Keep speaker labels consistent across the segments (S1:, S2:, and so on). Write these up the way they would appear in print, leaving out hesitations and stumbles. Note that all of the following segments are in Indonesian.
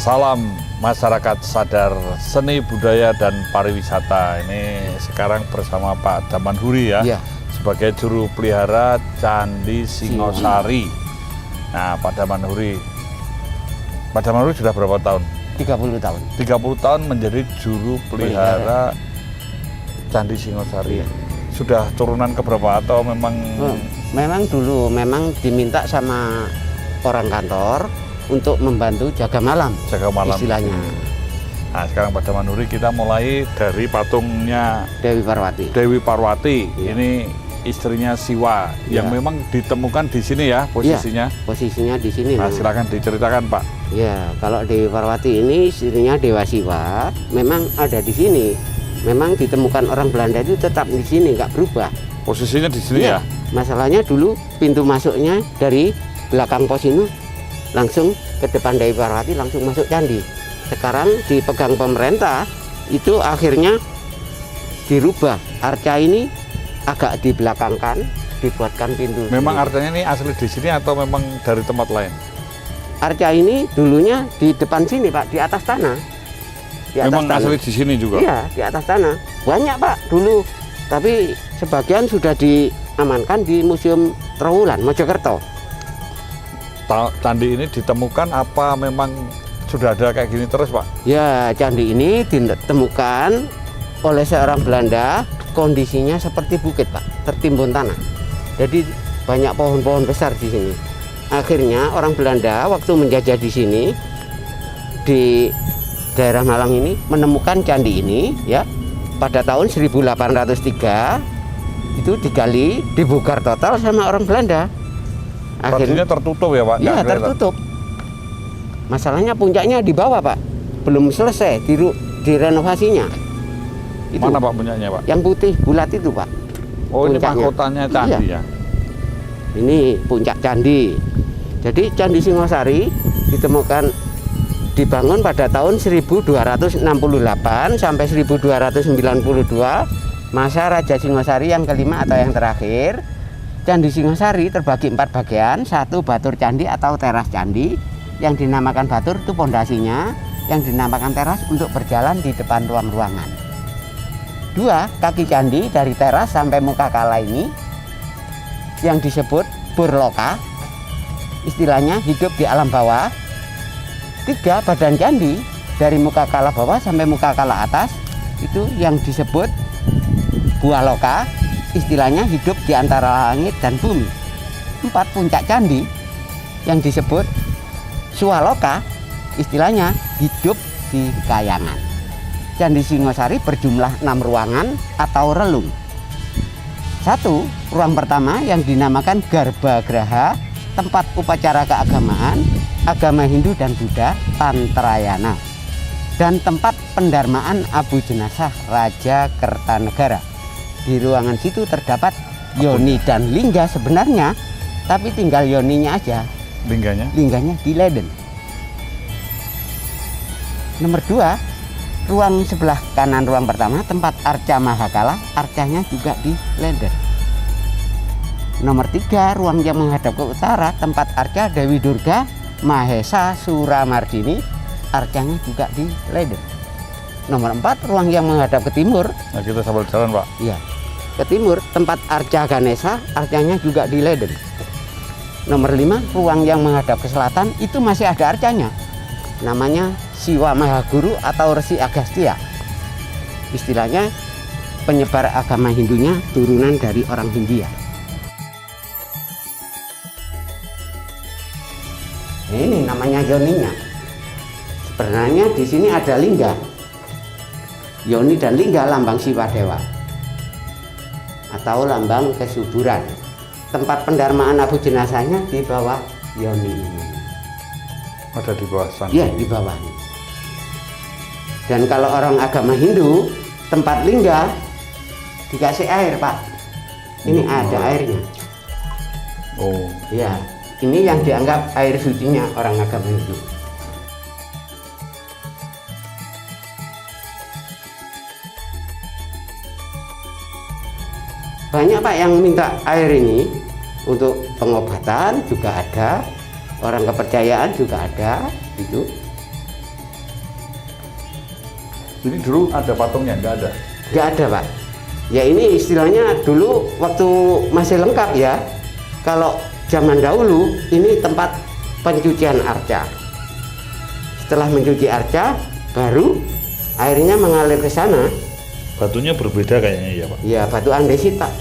S1: Salam masyarakat sadar seni budaya dan pariwisata. Ini sekarang bersama Pak Daman Huri ya, sebagai juru pelihara Candi Singosari. Nah, Pak Daman Huri sudah berapa tahun?
S2: 30 tahun.
S1: 30 tahun menjadi juru pelihara Candi Singosari. Sudah turunan keberapa atau memang?
S2: Memang dulu diminta sama orang kantor untuk membantu jaga malam istilahnya.
S1: Nah, sekarang pada Manuri kita mulai dari patungnya Dewi Parwati. Ini istrinya Siwa yang memang ditemukan di sini ya posisinya.
S2: Posisinya di sini.
S1: Nah, silakan diceritakan, Pak.
S2: Ya, kalau Dewi Parwati ini istrinya Dewa Siwa memang ada di sini. Memang ditemukan orang Belanda itu tetap di sini, nggak berubah.
S1: Posisinya di sini ya.
S2: Masalahnya dulu pintu masuknya dari belakang pos ini langsung ke depan Dewi Parwati, langsung masuk candi. Sekarang dipegang pemerintah, itu akhirnya dirubah. Arca ini agak dibelakangkan, dibuatkan pintu.
S1: Memang arcanya ini asli di sini atau memang dari tempat lain?
S2: Arca ini dulunya di depan sini, Pak, di atas tanah.
S1: Memang asli di sini juga?
S2: Iya, di atas tanah. Banyak, Pak, dulu. Tapi sebagian sudah diamankan di Museum Trowulan, Mojokerto.
S1: Candi ini ditemukan apa memang sudah ada kayak gini terus, Pak?
S2: Ya, candi ini ditemukan oleh seorang Belanda, kondisinya seperti bukit, Pak, tertimbun tanah. Jadi banyak pohon-pohon besar di sini. Akhirnya orang Belanda waktu menjajah di sini, di daerah Malang ini, menemukan candi ini ya pada tahun 1803. Itu digali, dibongkar total sama orang Belanda.
S1: Akhirnya tertutup ya, Pak?
S2: Iya, tertutup. Masalahnya puncaknya di bawah, Pak, belum selesai direnovasinya. Itu.
S1: Mana, Pak, puncaknya, Pak?
S2: Yang putih bulat itu, Pak.
S1: Oh,
S2: puncaknya.
S1: Ini mahkotanya candi ya?
S2: Ini puncak candi. Jadi Candi Singosari ditemukan, dibangun pada tahun 1268 sampai 1292, masa Raja Singosari yang kelima atau yang terakhir. Candi Singosari terbagi 4 bagian. 1 batur candi atau teras candi, yang dinamakan batur itu pondasinya, yang dinamakan teras untuk berjalan di depan ruang-ruangan. 2 kaki candi dari teras sampai muka kala ini yang disebut burloka, istilahnya hidup di alam bawah. 3 badan candi dari muka kala bawah sampai muka kala atas, itu yang disebut bualoka, istilahnya hidup di antara langit dan bumi. 4 puncak candi yang disebut swaloka, istilahnya hidup di kayangan. Candi Singosari berjumlah 6 ruangan atau relung. 1 ruang pertama yang dinamakan Garbhagraha, tempat upacara keagamaan, agama Hindu dan Buddha, Tantrayana, dan tempat pendarmaan abu jenazah Raja Kertanegara. Di ruangan situ terdapat yoni dan lingga sebenarnya, tapi tinggal yoninya aja. Lingganya di leden. Nomor 2, ruang sebelah kanan ruang pertama, tempat arca Mahakala, arcanya juga di leden. Nomor 3, ruang yang menghadap ke utara, tempat arca Dewi Durga Mahesa Suramardini, arcanya juga di leden. Nomor 4, ruang yang menghadap ke timur.
S1: Nah, kita sambil jalan, Pak.
S2: Iya, ke timur, tempat arca Ganesha, arcanya juga di leden. Nomor 5, ruang yang menghadap ke selatan, itu masih ada arcanya. Namanya Siwa Mahaguru atau Resi Agastya. Istilahnya penyebar agama Hindunya turunan dari orang Hindia. Ini namanya yoninya. Sebenarnya di sini ada lingga. Yoni dan lingga lambang Siwa Dewa atau lambang kesuburan. Tempat pendarmaan abu jenazahnya di bawah yoni ini.
S1: Ada di bawah sana?
S2: Iya, di bawah. Dan kalau orang agama Hindu, tempat lingga dikasih air, Pak. Ini ada airnya.
S1: Oh.
S2: Iya, ini yang dianggap air sucinya orang agama Hindu. Banyak, Pak, yang minta air ini untuk pengobatan juga ada, orang kepercayaan juga ada, itu.
S1: Ini dulu ada patungnya, nggak ada?
S2: Nggak ada, Pak. Ya ini istilahnya dulu waktu masih lengkap ya. Kalau zaman dahulu ini tempat pencucian arca. Setelah mencuci arca, baru airnya mengalir ke sana.
S1: Batunya berbeda kayaknya ya, Pak?
S2: Ya, batu andesit, Pak.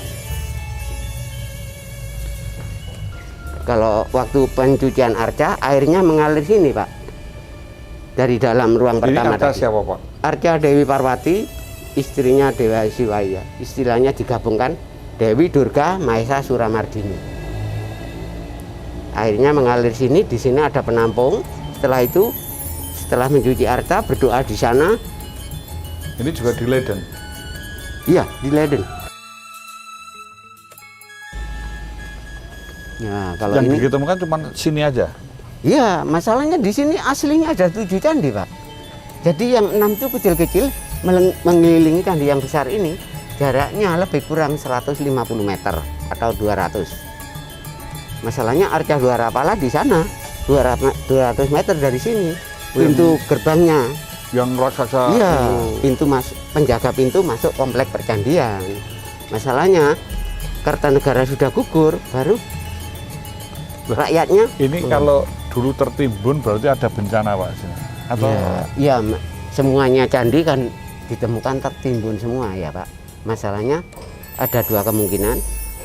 S2: Kalau waktu pencucian arca, airnya mengalir sini, Pak. Dari dalam ruang pertama
S1: arca
S2: tadi.
S1: siapa, Pak?
S2: Arca Dewi Parwati, istrinya Dewa Siwaya. Istilahnya digabungkan Dewi Durga Mahesa Suramardini. Airnya mengalir sini, di sini ada penampung. Setelah itu, setelah mencuci arca, berdoa di sana.
S1: Ini juga di Leiden?
S2: Iya, di Leiden. Ya, kalau
S1: yang
S2: ini
S1: ditemukan cuma sini aja?
S2: iya, masalahnya di sini aslinya ada 7 candi, Pak. Jadi yang 6 itu kecil-kecil mengelilingi candi yang besar ini, jaraknya lebih kurang 150 meter atau 200. Masalahnya arca Dwarapala di sana 200 meter dari sini. Pintu gerbangnya
S1: yang raksasa.
S2: iya, penjaga pintu masuk komplek percandian. Masalahnya Kartanegara sudah gugur, baru rakyatnya
S1: ini kalau dulu tertimbun berarti ada bencana, Pak, sini? Atau
S2: ya, semuanya candi kan ditemukan tertimbun semua ya, Pak. Masalahnya ada 2 kemungkinan,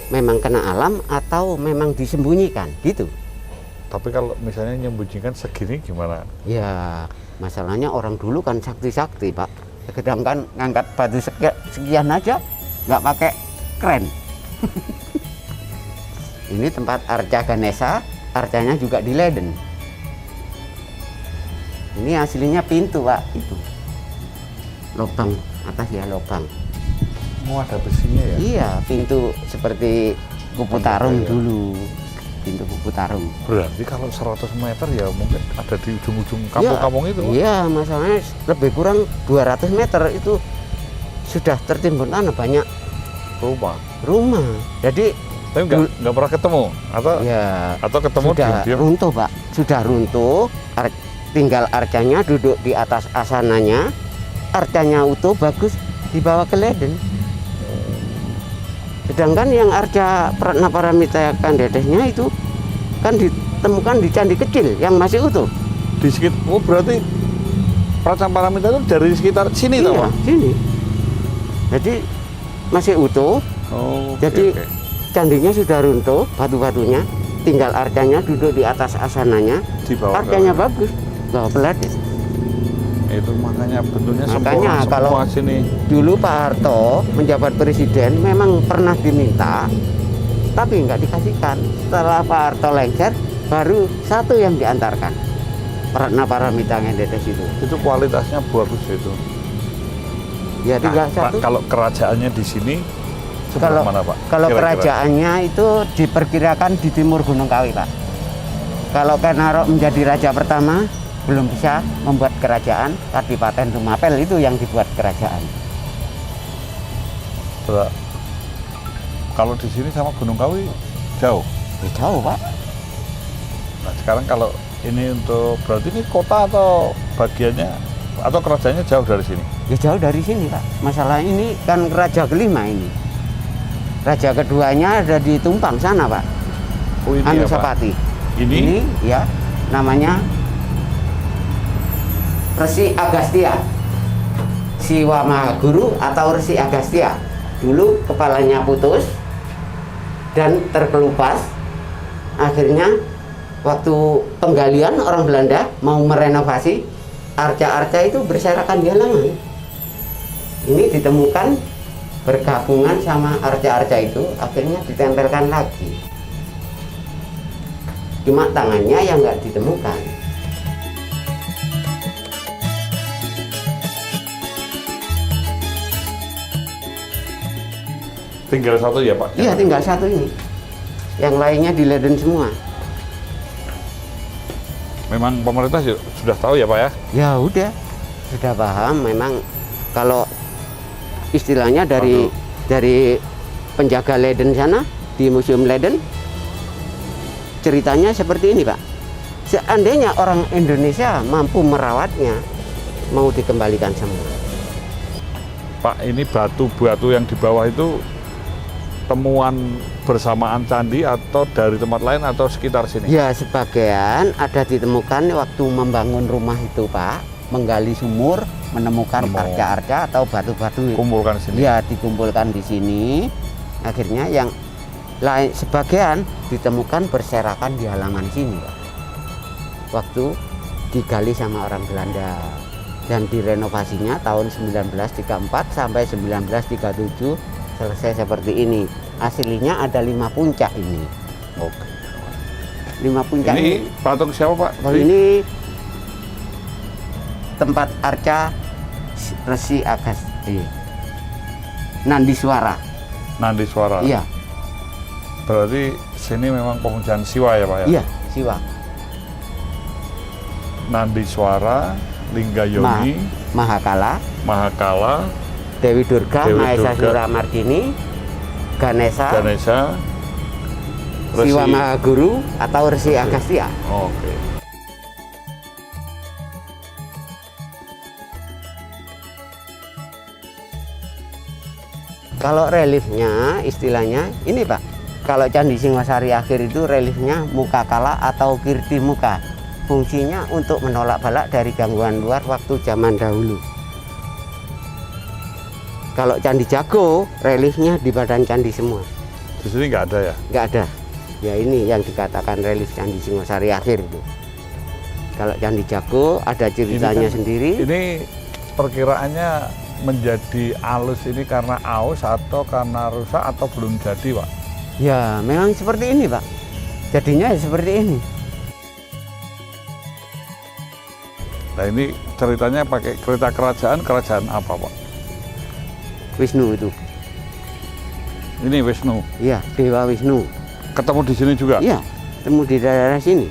S2: memang kena alam atau memang disembunyikan gitu.
S1: tapi kalau misalnya menyembunyikan segini gimana?
S2: Ya, masalahnya orang dulu kan sakti-sakti, Pak. Kadang kan ngangkat batu sekian aja nggak pakai kren. Ini tempat arca Ganesha, arcanya juga di Leiden. Ini aslinya pintu, Pak, itu. Lubang atas ya, lubang.
S1: Oh, ada besinya ya?
S2: Iya, pintu seperti kupu tarung
S1: Ya.
S2: dulu. Pintu kupu tarung.
S1: Berarti kalau 100 meter ya mungkin ada di ujung-ujung kampung-kampung itu.
S2: Iya, masalahnya lebih kurang 200 meter itu sudah tertimbun tanah banyak rumah. Jadi
S1: tapi nggak pernah ketemu atau ketemu
S2: sudah
S1: diam-diam?
S2: runtuh, Pak. Sudah runtuh, tinggal arcanya duduk di atas asananya. Arcanya utuh bagus dibawa ke Leiden. Sedangkan yang arca Pratna Paramita Kandedesnya itu kan ditemukan di candi kecil yang masih utuh.
S1: Di sekitar, oh berarti Pratna Paramita itu dari sekitar sini toh,
S2: Iya,
S1: Pak?
S2: sini. Jadi masih utuh.
S1: Oh,
S2: Jadi
S1: oke.
S2: candinya sudah runtuh, batu-batunya, tinggal arcanya duduk di atas asananya.
S1: Dibawa
S2: Arcanya
S1: ke-
S2: bagus, bawa ke Leiden.
S1: Itu makanya bentuknya
S2: Makanya
S1: sempurna
S2: kalau
S1: semua sini.
S2: dulu Pak Harto menjabat presiden memang pernah diminta, tapi nggak dikasihkan. Setelah Pak Harto lengser, baru satu yang diantarkan. Pratna Paramita Kandedhes itu.
S1: Itu kualitasnya bagus itu.
S2: Ya
S1: Nah,
S2: tinggal
S1: Pak,
S2: satu.
S1: kalau kerajaannya di sini sebelah mana, Pak?
S2: Kalau
S1: Kira-kira.
S2: kerajaannya itu diperkirakan di timur Gunung Kawi, Pak. Kalau Kenarok menjadi raja pertama, belum bisa membuat kerajaan. Kadipaten Tumapel itu yang dibuat kerajaan.
S1: Kalau di sini sama Gunung Kawi jauh.
S2: Jauh, Pak.
S1: Nah, sekarang kalau ini untuk berarti ini kota atau bagiannya atau kerajaannya jauh dari sini?
S2: Ya jauh dari sini, Pak. Masalah ini kan raja kelima ini. Raja keduanya ada di Tumpang sana, Pak.
S1: Oh, ini ya, Pak?
S2: Anusapati.
S1: Ini
S2: ya namanya Resi Agastya. Siwa Mahaguru atau Resi Agastya. Dulu kepalanya putus dan terkelupas. Akhirnya waktu penggalian orang Belanda mau merenovasi, arca-arca itu berserakan di halaman. Ini ditemukan bergabungan sama arca-arca itu, akhirnya ditempelkan lagi. Cuma tangannya yang nggak ditemukan.
S1: tinggal satu ya, Pak?
S2: Iya, tinggal satu ini. Yang lainnya di Leiden semua.
S1: Memang pemerintah sudah tahu ya, Pak ya?
S2: Ya udah, sudah paham. Memang kalau istilahnya dari penjaga Leiden sana di Museum Leiden, ceritanya seperti ini, Pak. Seandainya orang Indonesia mampu merawatnya, mau dikembalikan semua.
S1: Pak, ini batu-batu yang di bawah itu temuan bersamaan candi atau dari tempat lain atau sekitar sini?
S2: Ya, sebagian ada ditemukan waktu membangun rumah itu, Pak, menggali sumur, menemukan arca-arca atau batu-batu.
S1: Kumpulkan di sini.
S2: Ya, dikumpulkan di sini. Akhirnya yang lain sebagian ditemukan berserakan di halaman sini, Pak. Waktu digali sama orang Belanda dan direnovasinya tahun 1934 sampai 1937 selesai seperti ini. Aslinya ada 5 puncak ini.
S1: Oke.
S2: 5 puncak
S1: Ini patung siapa, Pak?
S2: Oh, ini tempat arca Resi Agasti. Nandiswara.
S1: Nandiswara.
S2: Iya.
S1: Berarti sini memang pemujaan Siwa ya, Pak ya?
S2: Iya, Siwa.
S1: Nandiswara, Linggayoni,
S2: Mahakala,
S1: Mahakala,
S2: Dewi Durga,
S1: Dewi
S2: Mahesa
S1: Durga,
S2: Suramardini, Ganesha, Siwa
S1: Resi.
S2: Mahaguru atau Resi Agastya.
S1: Oke.
S2: Kalau reliefnya istilahnya ini, Pak. Kalau Candi Singosari Akhir itu reliefnya muka kala atau kirti muka. Fungsinya untuk menolak balak dari gangguan luar waktu zaman dahulu. Kalau Candi Jago, reliefnya di badan candi semua.
S1: Di sini nggak ada ya?
S2: Nggak ada. Ya ini yang dikatakan relief Candi Singosari Akhir itu. Kalau Candi Jago ada ceritanya sendiri.
S1: Ini perkiraannya menjadi halus ini karena aus atau karena rusak atau belum jadi, Pak?
S2: Ya memang seperti ini, Pak. Jadinya seperti ini.
S1: Nah ini ceritanya pakai kereta kerajaan apa, Pak?
S2: Wisnu itu.
S1: Ini Wisnu.
S2: Iya, Dewa Wisnu.
S1: Ketemu di sini juga?
S2: Iya, temu di daerah sini.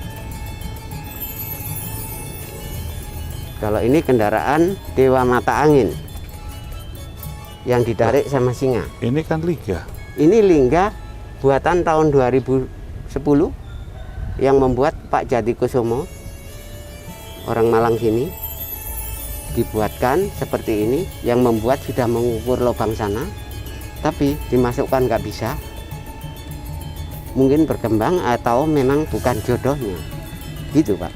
S2: Kalau ini kendaraan Dewa Mata Angin yang ditarik sama singa.
S1: Ini kan liga.
S2: Ini lingga buatan tahun 2010 yang membuat Pak Jatikusumo, orang Malang sini, dibuatkan seperti ini, yang membuat sudah mengukur lubang sana, tapi dimasukkan nggak bisa. Mungkin berkembang atau memang bukan jodohnya, gitu, Pak.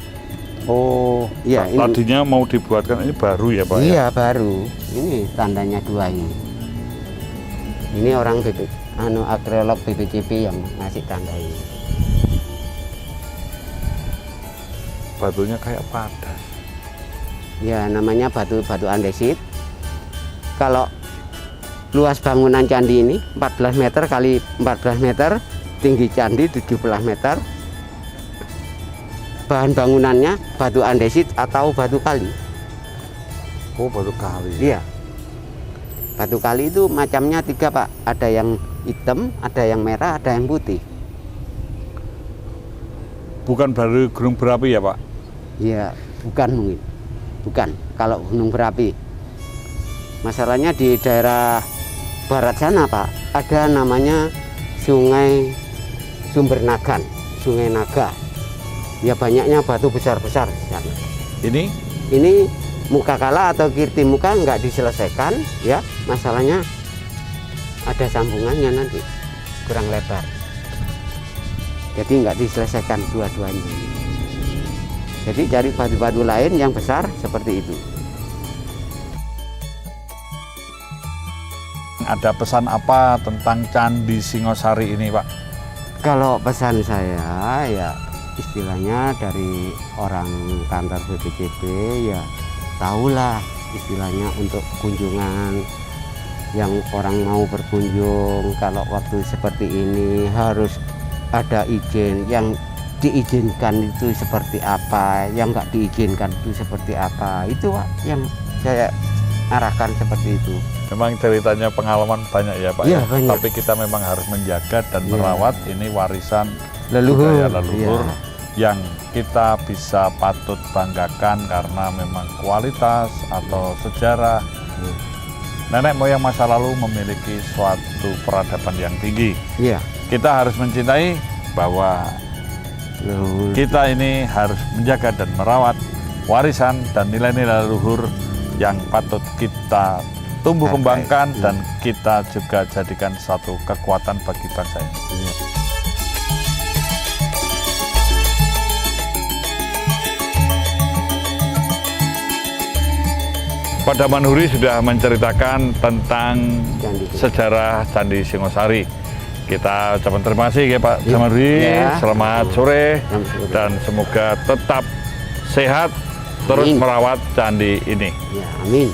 S1: Oh,
S2: iya.
S1: Tadinya mau dibuatkan ini baru ya, Pak?
S2: Iya, baru. Ini tandanya 2 ini. Ini orang arkeolog BPCP yang ngasih tanda ini.
S1: Batunya kayak padas.
S2: Ya, namanya batu andesit. Kalau luas bangunan candi ini 14 meter kali 14 meter, tinggi candi 17 meter. Bahan bangunannya batu andesit atau batu kali.
S1: Oh, batu kali.
S2: Iya. Batu kali itu macamnya 3, Pak. Ada yang hitam, ada yang merah, ada yang putih.
S1: Bukan baru gunung berapi ya, Pak?
S2: Iya, bukan mungkin. Bukan, kalau gunung berapi. Masalahnya di daerah barat sana, Pak, ada namanya Sungai Sumber Nagan, Sungai Naga. Ya banyaknya batu besar-besar di sana. Ini muka kala atau kirti muka nggak diselesaikan, ya masalahnya ada sambungannya nanti, kurang lebar. Jadi nggak diselesaikan dua-duanya. Jadi cari batu-batu lain yang besar seperti itu.
S1: Ada pesan apa tentang Candi Singosari ini, Pak?
S2: Kalau pesan saya ya istilahnya dari orang kantor BPCP ya tahulah istilahnya untuk kunjungan yang orang mau berkunjung. Kalau waktu seperti ini harus ada izin, yang diizinkan itu seperti apa, yang nggak diizinkan itu seperti apa, itu Pak, yang saya arahkan seperti itu.
S1: Memang ceritanya pengalaman banyak ya, Pak,
S2: ya,
S1: ya?
S2: Banyak.
S1: Tapi kita memang harus menjaga dan merawat ini warisan
S2: leluhur,
S1: budaya leluhur yang kita bisa patut banggakan karena memang kualitas atau sejarah. Nenek moyang masa lalu memiliki suatu peradaban yang tinggi.
S2: Iya.
S1: Kita harus mencintai bahwa kita ini harus menjaga dan merawat warisan dan nilai-nilai leluhur yang patut kita tumbuh kembangkan
S2: Iya.
S1: dan kita juga jadikan satu kekuatan bagi bangsa ini.
S2: Iya.
S1: Pak Damanhuri sudah menceritakan tentang
S2: Candi.
S1: sejarah Candi Singosari. Kita ucapkan terima kasih ya Pak
S2: Ya.
S1: Damanhuri.
S2: Ya.
S1: Selamat sore
S2: Selamat sore.
S1: dan semoga tetap sehat terus
S2: Amin.
S1: merawat candi ini.
S2: Ya, amin.